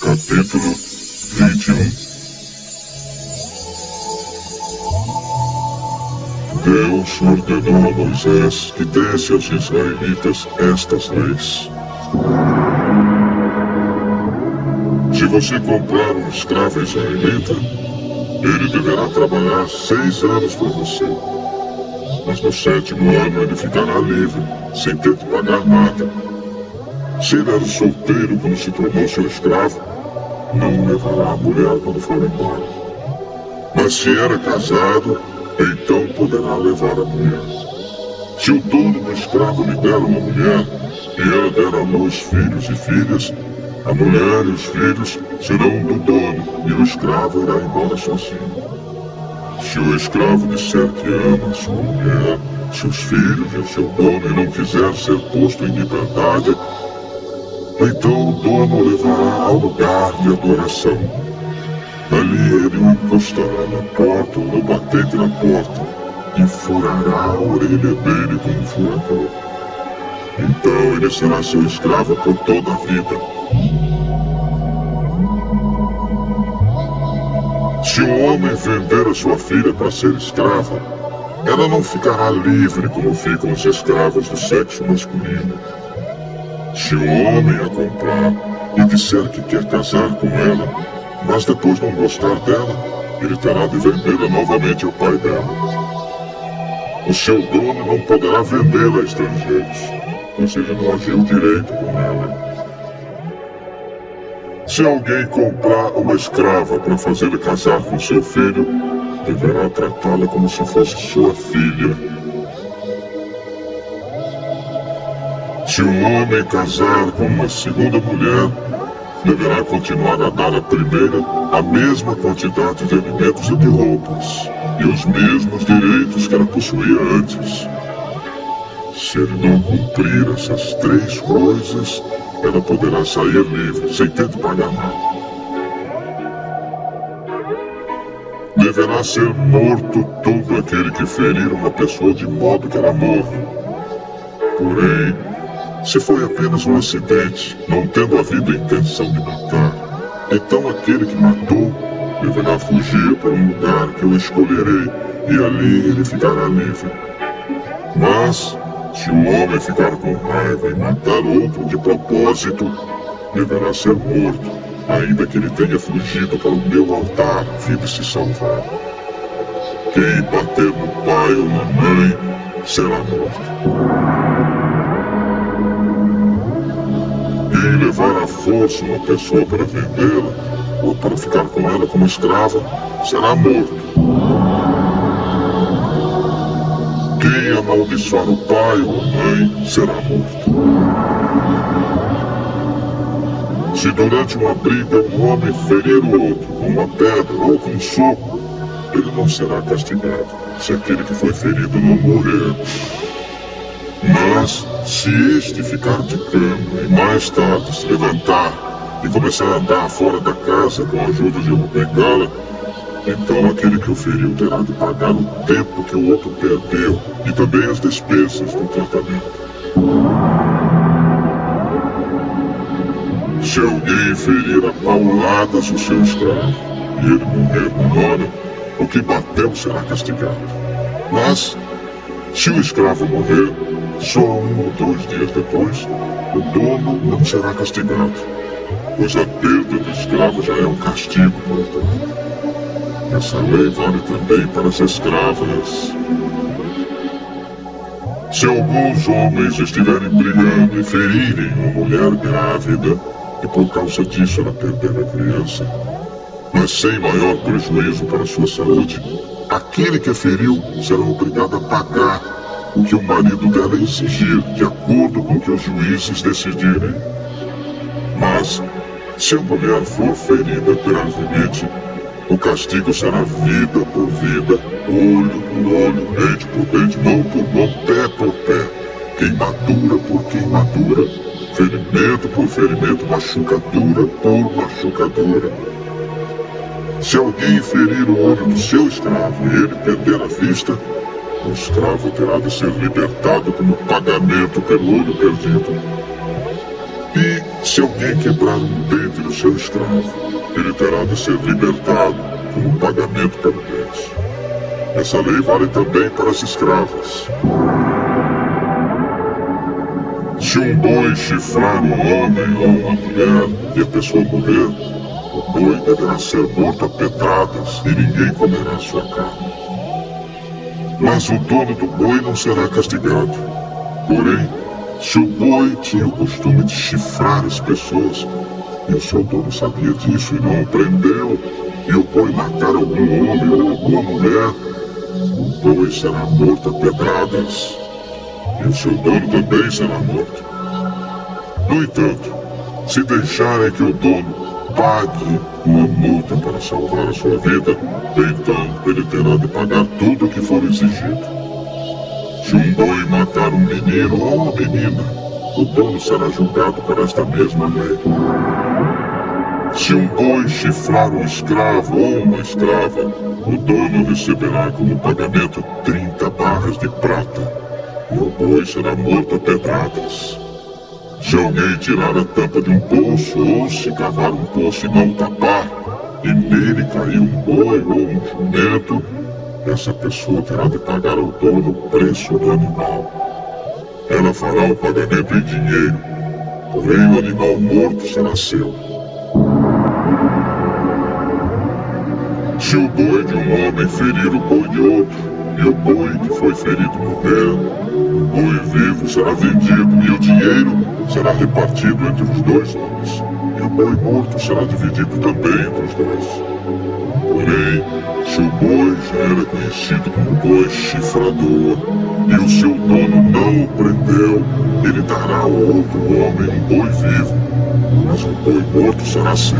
Capítulo 21. Deus ordenou a Moisés que desse aos israelitas estas leis. Se você comprar um escravo israelita, ele deverá trabalhar 6 anos por você. Mas no 7º ano ele ficará livre, sem ter que pagar nada. Se ele era solteiro quando se tornou seu escravo, não levará a mulher quando for embora. Mas se era casado, então poderá levar a mulher. Se o dono do escravo lhe der uma mulher, e ela der à luz filhos e filhas, a mulher e os filhos serão do dono, e o escravo irá embora sozinho. Se o escravo disser que ama sua mulher, seus filhos e o seu dono e não quiser ser posto em liberdade, então o dono o levará ao lugar de adoração. Ali ele o encostará na porta ou no batente na porta e furará a orelha dele com um furador. Então ele será seu escravo por toda a vida. Se um homem vender a sua filha para ser escrava, ela não ficará livre como ficam os escravos do sexo masculino. Se um homem a comprar e disser que quer casar com ela, mas depois não gostar dela, ele terá de vendê-la novamente ao pai dela. O seu dono não poderá vendê-la a estrangeiros, pois ele não agiu direito com ela. Se alguém comprar uma escrava para fazê-la casar com seu filho, deverá tratá-la como se fosse sua filha. Se um homem casar com uma segunda mulher, deverá continuar a dar à primeira a mesma quantidade de alimentos e de roupas, e os mesmos direitos que ela possuía antes. Se ele não cumprir essas 3 coisas, ela poderá sair livre, sem ter de pagar nada. Deverá ser morto todo aquele que ferir uma pessoa de modo que ela morra. Porém, se foi apenas um acidente, não tendo havido a intenção de matar, então aquele que matou deverá fugir para um lugar que eu escolherei, e ali ele ficará livre. Mas, se o homem ficar com raiva e matar outro de propósito, deverá ser morto, ainda que ele tenha fugido para o meu altar a fim de se salvar. Quem bater no pai ou na mãe será morto. Quem levar à força uma pessoa para vendê-la, ou para ficar com ela como escrava, será morto. Quem amaldiçoar o pai ou a mãe, será morto. Se durante uma briga um homem ferir o outro com uma pedra ou com um soco, ele não será castigado, se aquele que foi ferido não morrer. Mas, se este ficar de cama e mais tarde se levantar e começar a andar fora da casa com a ajuda de uma bengala, então aquele que o feriu terá de pagar o tempo que o outro perdeu e também as despesas do tratamento. Se alguém ferir a pauladas o seu escravo e ele morrer na hora, o que bateu será castigado. Mas, se o escravo morrer, só 1 ou 2 dias depois, o dono não será castigado, pois a perda do escravo já é um castigo para o dono. Essa lei vale também para as escravas. Se alguns homens estiverem brigando e ferirem uma mulher grávida, e por causa disso ela perder a criança, mas sem maior prejuízo para a sua saúde, aquele que a feriu será obrigado a pagar o que o marido dela exigir, de acordo com o que os juízes decidirem. Mas, se a mulher for ferida gravemente, o castigo será vida por vida, olho por olho, dente por dente, mão por mão, pé por pé, queimadura por queimadura, ferimento por ferimento, machucadura por machucadura. Se alguém ferir o olho do seu escravo e ele perder a vista, o escravo terá de ser libertado como pagamento pelo olho perdido. E Se alguém quebrar um dente do seu escravo, ele terá de ser libertado como pagamento pelo bens. Essa lei vale também para as escravas. Se um boi chifrar um homem ou uma mulher e a pessoa morrer, o boi deverá ser morto a pedradas e ninguém comerá sua carne. Mas o dono do boi não será castigado. Porém, se o boi tinha o costume de chifrar as pessoas, e o seu dono sabia disso e não o prendeu, e o boi matar algum homem ou alguma mulher, o boi será morto a pedradas, e o seu dono também será morto. No entanto, se deixarem que o dono pague uma multa para salvar a sua vida, então ele terá de pagar tudo o que for exigido. Se um boi matar um menino ou uma menina, o dono será julgado por esta mesma lei. Se um boi chifrar um escravo ou uma escrava, o dono receberá como pagamento 30 barras de prata, e o boi será morto a pedradas. Se alguém tirar a tampa de um poço, ou se cavar um poço e não tapar, e nele cair um boi ou um jumento, essa pessoa terá de pagar ao dono o preço do animal. Ela fará o pagamento em dinheiro, porém o animal morto será seu. Se o boi de um homem ferir o boi de outro, e o boi que foi ferido morrer, o boi vivo será vendido e o dinheiro será repartido entre os dois homens, e o boi morto será dividido também entre os dois. Porém, se o boi já era conhecido como boi chifrador, e o seu dono não o prendeu, ele dará ao outro homem um boi vivo, mas o boi morto será seu.